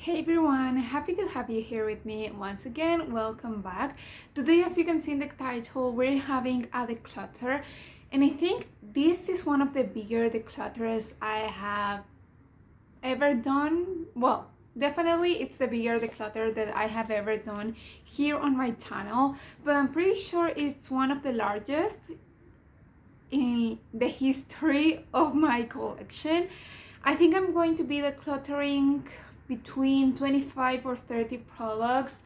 Hey everyone, happy to have you here with me once again. Welcome back. Today, as you can see in the title, we're having a declutter, and I think this is one of the bigger declutters I have ever done. Well, definitely it's the bigger declutter that I have ever done here on my channel, but I'm pretty sure it's one of the largest in the history of my collection. I think I'm going to be decluttering between 25 or 30 products,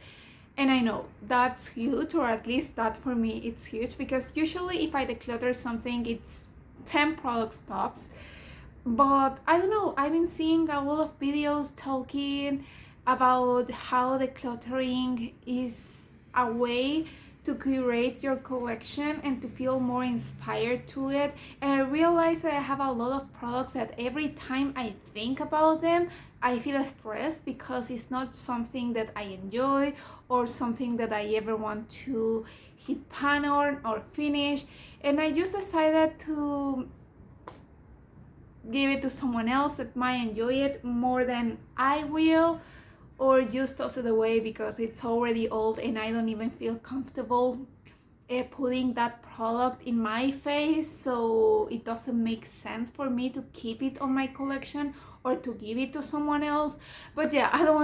and I know that's huge, or at least that for me it's huge, because usually if I declutter something it's 10 products tops. But I don't know, I've been seeing a lot of videos talking about how decluttering is a way to curate your collection and to feel more inspired to it. And I realized that I have a lot of products that every time I think about them, I feel stressed because it's not something that I enjoy or something that I ever want to hit pan on or finish. And I just decided to give it to someone else that might enjoy it more than I will, or just toss it away because it's already old and I don't even feel comfortable putting that product in my face, so it doesn't make sense for me to keep it on my collection or to give it to someone else. But yeah, I don't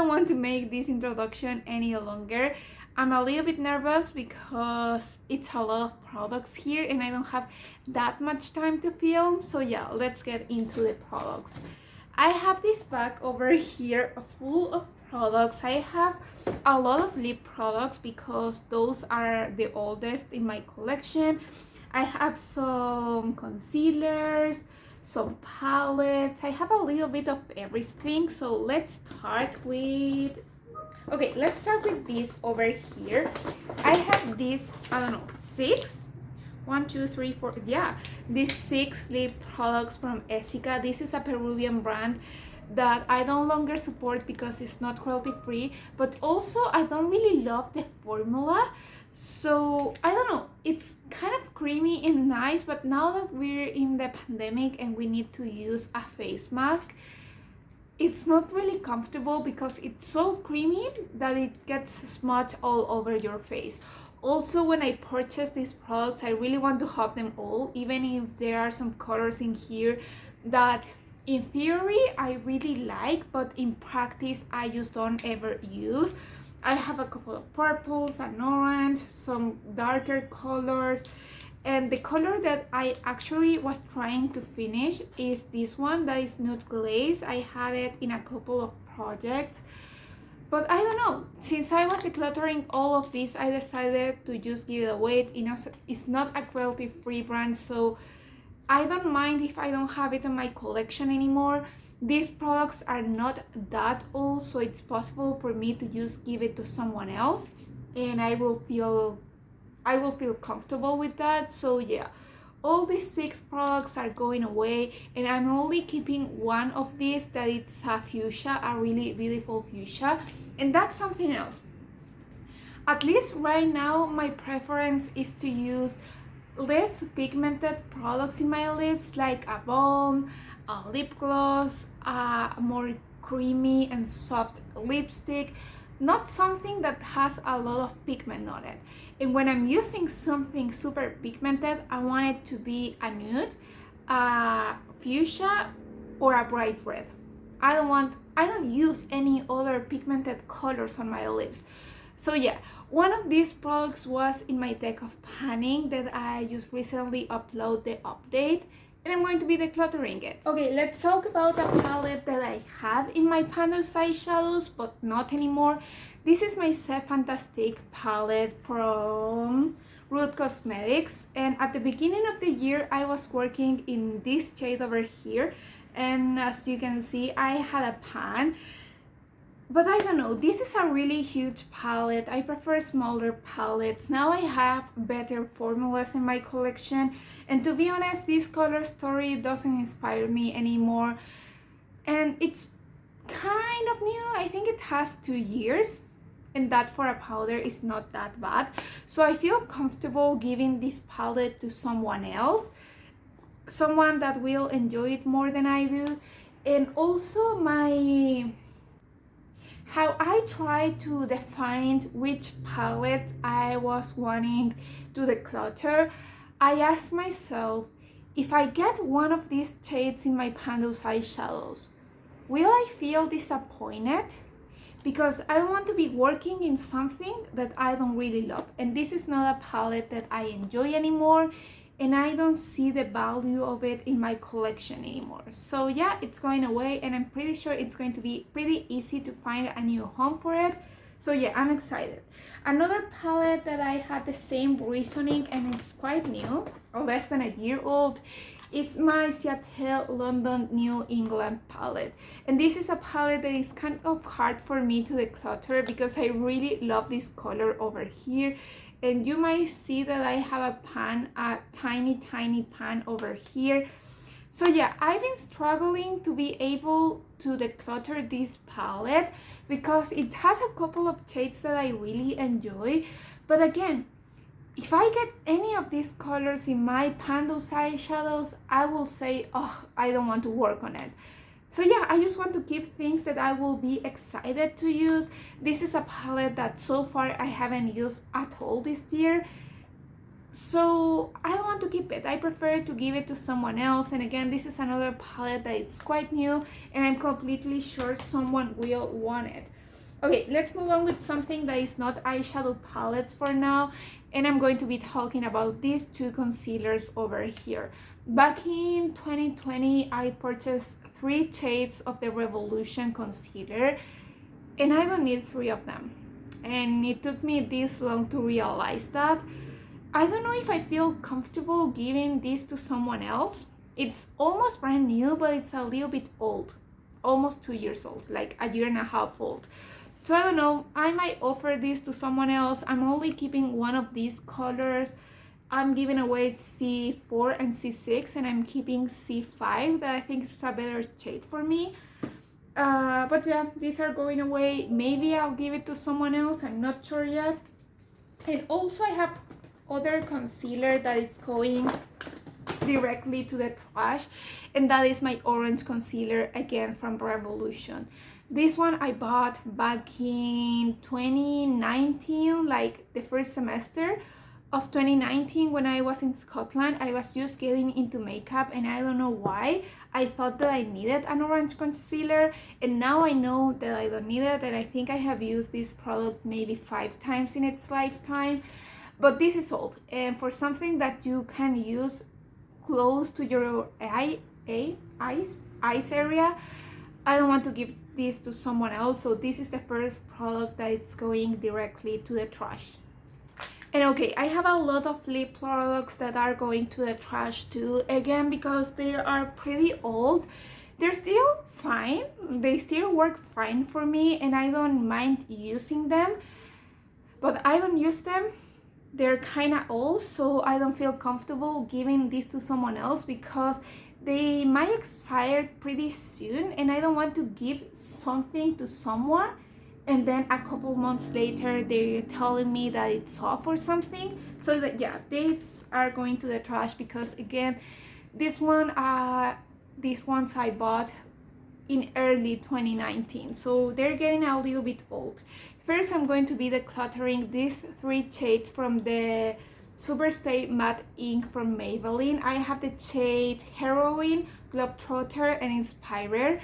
want to make this introduction any longer. I'm a little bit nervous because it's a lot of products here and I don't have that much time to film. So yeah, let's get into the products. I have this bag over here full of products. I have a lot of lip products because those are the oldest in my collection. I have some concealers, some palettes. I have a little bit of everything. So let's start with this over here. I have these, I don't know, these 6 lip products from Essica. This is a Peruvian brand that I no longer support because it's not cruelty free, but also I don't really love the formula. So I don't know, it's kind of creamy and nice, but now that we're in the pandemic and we need to use a face mask, it's not really comfortable because it's so creamy that it gets smudged all over your face. Also, when I purchase these products, I really want to have them all, even if there are some colors in here that in theory I really like, but in practice I just don't ever use. I have a couple of purples, an orange, some darker colors, and the color that I actually was trying to finish is this one that is nude glaze. I had it in a couple of projects, but I don't know, since I was decluttering all of this, I decided to just give it away. You know, it's not a cruelty free brand, so I don't mind if I don't have it in my collection anymore. These products are not that old, so it's possible for me to just give it to someone else and I will feel comfortable with that. So yeah, all these 6 products are going away and I'm only keeping one of these, that it's a fuchsia, a really beautiful fuchsia, and that's something else. At least right now my preference is to use less pigmented products in my lips, like a balm, a lip gloss, a more creamy and soft lipstick, not something that has a lot of pigment on it. And when I'm using something super pigmented, I want it to be a nude, a fuchsia, or a bright red. I don't use any other pigmented colors on my lips. So yeah, one of these products was in my deck of panning that I just recently uploaded the update, and I'm going to be decluttering it. Okay, let's talk about a palette that I had in my panels eyeshadows, but not anymore. This is my C'est Fantastique palette from Root Cosmetics, and at the beginning of the year I was working in this shade over here, and as you can see I had a pan. But I don't know, this is a really huge palette. I prefer smaller palettes. Now I have better formulas in my collection. And to be honest, this color story doesn't inspire me anymore. And it's kind of new. I think it has 2 years. And that for a powder is not that bad. So I feel comfortable giving this palette to someone else. Someone that will enjoy it more than I do. And also how I try to define which palette I was wanting to declutter. I asked myself, if I get one of these shades in my Pando's eyeshadows, will I feel disappointed? Because I don't want to be working in something that I don't really love. And this is not a palette that I enjoy anymore, and I don't see the value of it in my collection anymore. So yeah, it's going away, and I'm pretty sure it's going to be pretty easy to find a new home for it. So yeah, I'm excited. Another palette that I had the same reasoning, and it's quite new, or less than a year old, is my Seattle London New England palette. And this is a palette that is kind of hard for me to declutter because I really love this color over here. And you might see that I have a tiny pan over here. So yeah, I've been struggling to be able to declutter this palette because it has a couple of shades that I really enjoy. But again, if I get any of these colors in my Pando's eyeshadows, I will say, oh, I don't want to work on it. So yeah, I just want to keep things that I will be excited to use. This is a palette that so far I haven't used at all this year. So I don't want to keep it. I prefer to give it to someone else. And again, this is another palette that is quite new, and I'm completely sure someone will want it. Okay, let's move on with something that is not eyeshadow palettes for now, and I'm going to be talking about these two concealers over here. Back in 2020, I purchased 3 shades of the Revolution concealer, and I don't need 3 of them. And it took me this long to realize that. I don't know if I feel comfortable giving this to someone else. It's almost brand new, but it's a little bit old. Almost 2 years old, like a year and a half old. So I don't know, I might offer this to someone else. I'm only keeping one of these colors. I'm giving away C4 and C6, and I'm keeping C5, that I think is a better shade for me. But yeah, these are going away. Maybe I'll give it to someone else, I'm not sure yet. And also I have other concealer that is going directly to the trash, and that is my orange concealer, again from Revolution. This one I bought back in 2019, like the first semester of 2019 when I was in Scotland. I was just getting into makeup, and I don't know why I thought that I needed an orange concealer, and now I know that I don't need it, and I think I have used this product maybe 5 times in its lifetime. But this is old, and for something that you can use close to your eyes area, I don't want to give this to someone else. So this is the first product that it's going directly to the trash. And okay, I have a lot of lip products that are going to the trash too, again because they are pretty old. They're still fine, they still work fine for me, and I don't mind using them, but I don't use them. They're kind of old, so I don't feel comfortable giving this to someone else because they might expire pretty soon, and I don't want to give something to someone and then a couple months later they're telling me that it's off or something. So that yeah, these are going to the trash because again, these ones I bought in early 2019, so they're getting a little bit old. First, I'm going to be decluttering these 3 shades from the Superstay Matte Ink from Maybelline. I have the shade Heroine, Globetrotter, and Inspirer.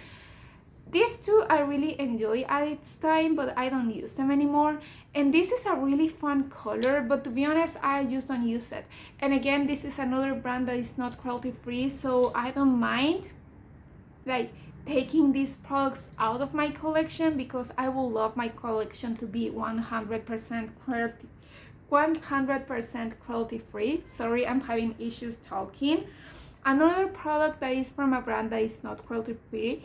These 2 I really enjoy at its time, but I don't use them anymore. And this is a really fun color, but to be honest, I just don't use it. And again, this is another brand that is not cruelty free, so I don't mind like taking these products out of my collection because I will love my collection to be 100% cruelty free. Sorry, I'm having issues talking. Another product that is from a brand that is not cruelty free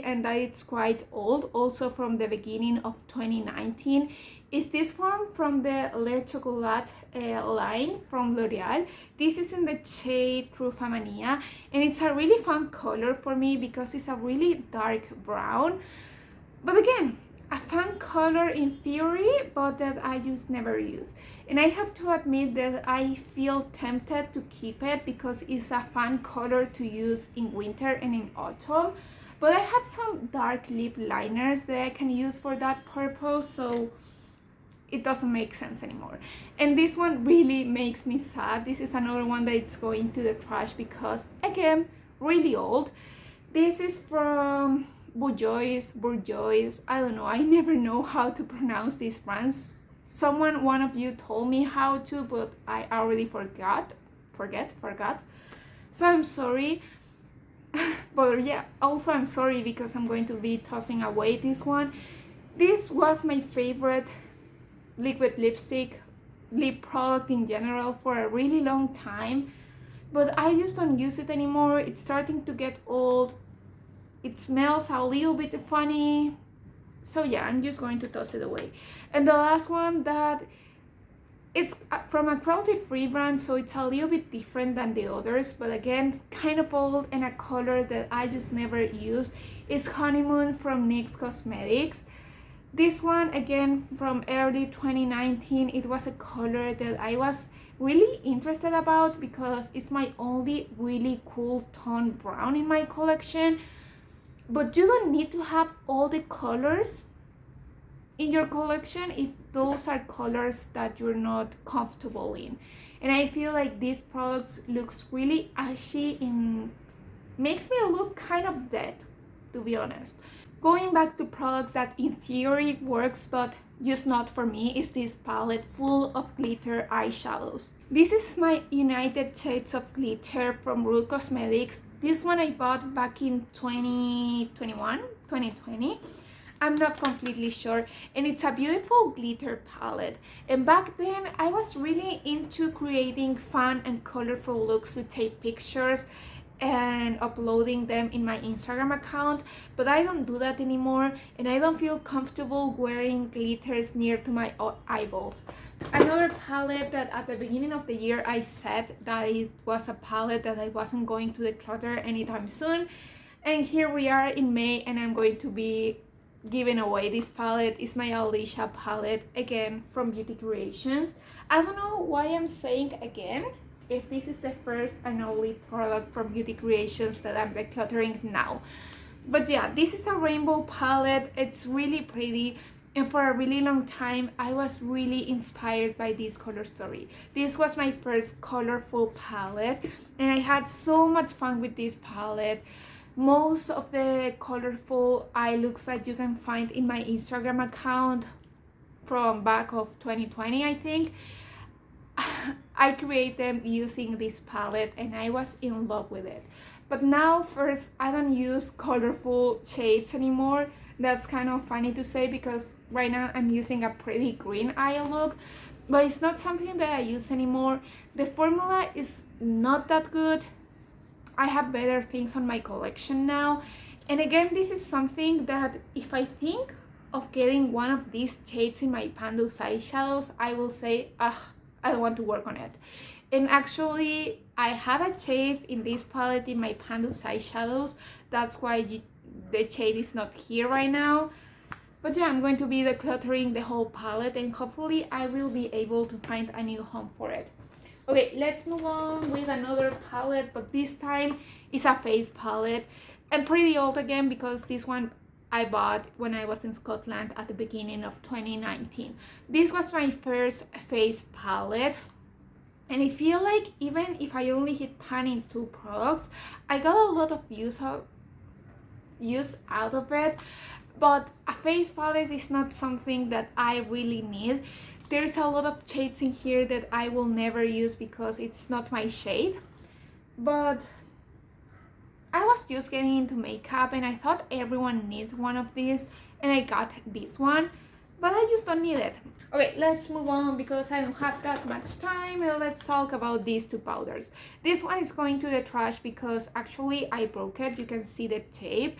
and that it's quite old, also from the beginning of 2019, is this one from the Le Chocolat line from L'Oreal. This is in the shade True Famania, and it's a really fun color for me because it's a really dark brown. But again, a fun color in theory, but that I just never use. And I have to admit that I feel tempted to keep it because it's a fun color to use in winter and in autumn. But I have some dark lip liners that I can use for that purpose, so it doesn't make sense anymore. And this one really makes me sad. This is another one that it's going to the trash because, again, really old. This is from Bourjois, I don't know, I never know how to pronounce these brands. One of you told me how to, but I already forgot. So I'm sorry. But yeah, also I'm sorry because I'm going to be tossing away this one. This was my favorite liquid lip product in general for a really long time, but I just don't use it anymore. It's starting to get old. It smells a little bit funny, so yeah, I'm just going to toss it away. And the last one, that it's from a cruelty-free brand, so it's a little bit different than the others, but again, kind of old and a color that I just never used, is Honeymoon from NYX Cosmetics. This one, again, from early 2019, it was a color that I was really interested about because it's my only really cool tone brown in my collection. But you don't need to have all the colors in your collection if those are colors that you're not comfortable in. And I feel like this product looks really ashy and makes me look kind of dead, to be honest. Going back to products that in theory works but just not for me, is this palette full of glitter eyeshadows. This is my United Shades of Glitter from Rue Cosmetics. This one I bought back in 2020. I'm not completely sure, and it's a beautiful glitter palette. And back then I was really into creating fun and colorful looks to take pictures and uploading them in my Instagram account, but I don't do that anymore, and I don't feel comfortable wearing glitters near to my eyeballs. Another palette that at the beginning of the year I said that it was a palette that I wasn't going to declutter anytime soon, and here we are in May, and I'm going to be giving away this palette. Is my Alicia palette, again from Beauty Creations. I don't know why I'm saying again, if this is the first and only product from Beauty Creations that I'm decluttering now. But yeah, this is a rainbow palette. It's really pretty, and for a really long time I was really inspired by this color story. This was my first colorful palette, and I had so much fun with this palette. Most of the colorful eye looks that you can find in my Instagram account from back of 2020, I think, I create them using this palette, and I was in love with it. But now, first, I don't use colorful shades anymore. That's kind of funny to say because right now I'm using a pretty green eye look, but it's not something that I use anymore. The formula is not that good. I have better things on my collection now. And again, this is something that if I think of getting one of these shades in my Pandu's eyeshadows, I will say, I don't want to work on it. And actually, I had a shade in this palette in my Pandu's eyeshadows. That's why the shade is not here right now. But yeah, I'm going to be decluttering the whole palette, and hopefully I will be able to find a new home for it. Okay, let's move on with another palette, but this time it's a face palette. And pretty old again because this one I bought when I was in Scotland at the beginning of 2019. This was my first face palette, and I feel like even if I only hit pan in 2 products, I got a lot of use out of it. But a face palette is not something that I really need. There's a lot of shades in here that I will never use because it's not my shade. But I was just getting into makeup and I thought everyone needs one of these, and I got this one, but I just don't need it. Okay, let's move on because I don't have that much time, and let's talk about these 2 powders. This one is going to the trash because actually I broke it. You can see the tape.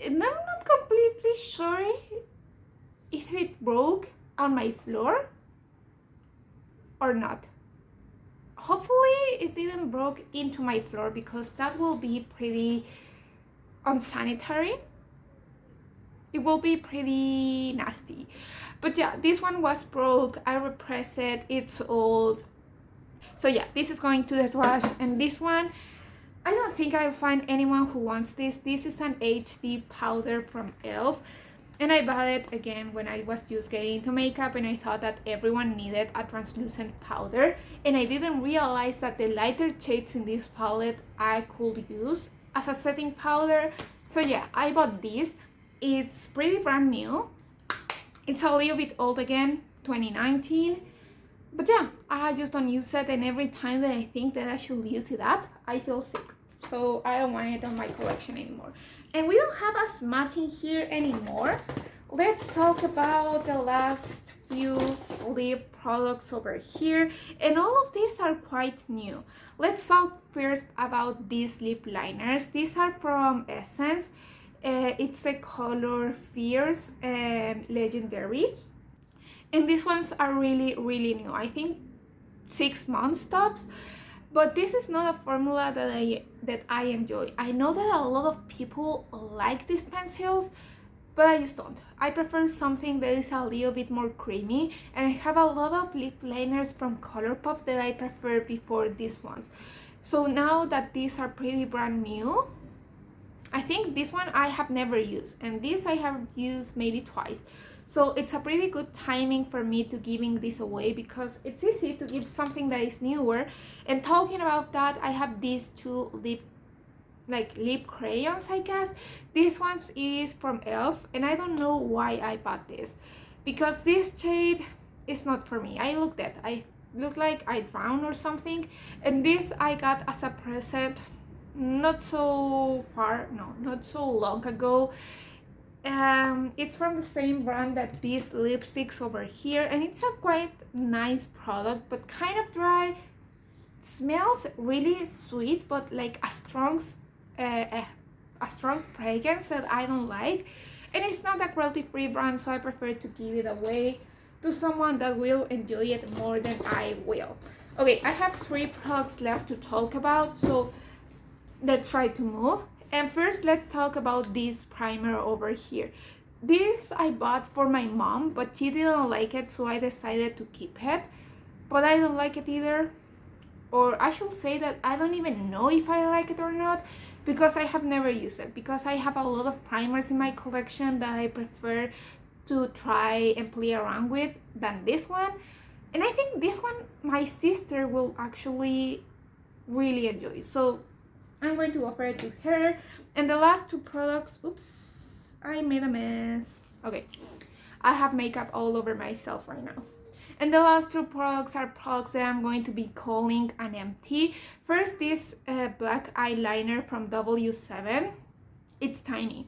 And I'm not completely sure if it broke on my floor or not. Hopefully it didn't broke into my floor because that will be pretty unsanitary. it will be pretty nasty. But yeah, this one was broke. I repressed it. It's old. So yeah, this is going to the trash. And this one, I don't think I'll find anyone who wants this. This is an HD powder from e.l.f. And I bought it again when I was just getting into makeup, and I thought that everyone needed a translucent powder. And I didn't realize that the lighter shades in this palette I could use as a setting powder. So yeah, I bought this. It's pretty brand new. It's a little bit old again, 2019. But yeah, I just don't use it, and every time that I think that I should use it up, I feel sick. So I don't want it on my collection anymore. And we don't have as much in here anymore. Let's talk about the last few lip products over here. And all of these are quite new. Let's talk first about these lip liners. These are from Essence. It's the color Fierce and Legendary. And these ones are really, really new. I think 6 months tops. But this is not a formula that I enjoy. I know that a lot of people like these pencils, but I just don't. I prefer something that is a little bit more creamy, and I have a lot of lip liners from Colourpop that I prefer before these ones. So now that these are pretty brand new, I think this one I have never used, and this I have used maybe twice. So it's a pretty good timing for me to giving this away, because it's easy to give something that is newer. And talking about that, I have these two lip crayons, I guess. This one is from e.l.f. and I don't know why I bought this, because this shade is not for me. I looked at, I look like I drowned or something, and this I got as a present not so long ago. It's from the same brand that these lipsticks over here, and it's a quite nice product, but kind of dry. It smells really sweet, but like a strong fragrance that I don't like. And it's not a cruelty-free brand, so I prefer to give it away to someone that will enjoy it more than I will. Okay, I have 3 products left to talk about, so let's try to move. And first, let's talk about this primer over here. This I bought for my mom, but she didn't like it, so I decided to keep it. But I don't like it either. Or I should say that I don't even know if I like it or not, because I have never used it. Because I have a lot of primers in my collection that I prefer to try and play around with than this one. And I think this one my sister will actually really enjoy. So I'm going to offer it to her. And the last 2 products, oops, I made a mess. Okay, I have makeup all over myself right now. And the last 2 products are products that I'm going to be calling an empty. First, this black eyeliner from W7. It's tiny,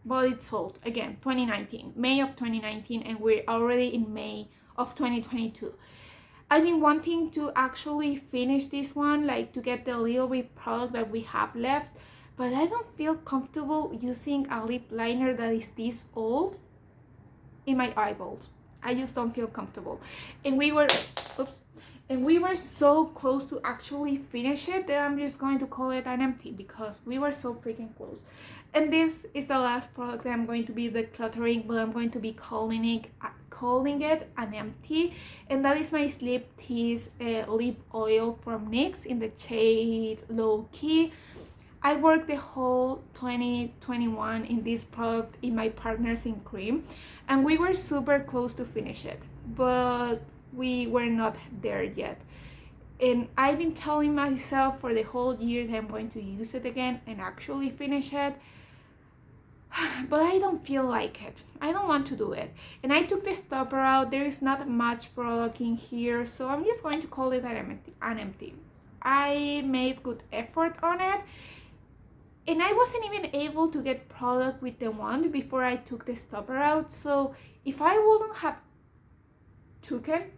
but it's sold. Again, 2019, May of 2019, and we're already in May of 2022. I've been wanting to actually finish this one, like to get the little bit product that we have left, but I don't feel comfortable using a lip liner that is this old in my eyeballs. I just don't feel comfortable. And we were so close to actually finish it that I'm just going to call it an empty, because we were so freaking close. And this is the last product that I'm going to be decluttering, but I'm going to be calling it an empty. And that is my Sleep Tease lip oil from NYX in the shade Low Key. I worked the whole 2021 in this product in my Partners in Cream, and we were super close to finish it, but we were not there yet. And I've been telling myself for the whole year that I'm going to use it again and actually finish it, but I don't feel like it. I don't want to do it. And I took the stopper out. There is not much product in here, so I'm just going to call it an empty. I made good effort on it, and I wasn't even able to get product with the wand before I took the stopper out. So if I wouldn't have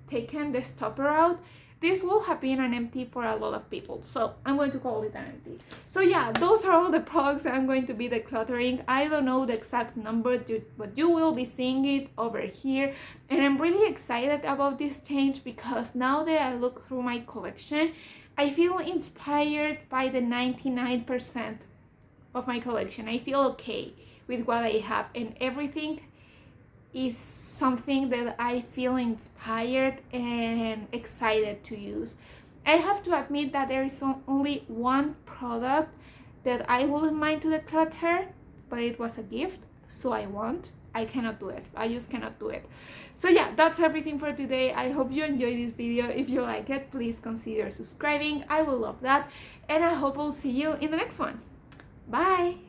taken the stopper out, this will have been an empty for a lot of people. So I'm going to call it an empty. So yeah, those are all the products that I'm going to be decluttering. I don't know the exact number, but you will be seeing it over here. And I'm really excited about this change, because now that I look through my collection, I feel inspired by the 99% of my collection. I feel okay with what I have, and everything is something that I feel inspired and excited to use. I have to admit that there is only one product that I wouldn't mind to declutter, but it was a gift, so I cannot do it. I just cannot do it. So yeah, that's everything for today. I hope you enjoyed this video. If you like it, please consider subscribing. I will love that. And I hope I'll see you in the next one. Bye!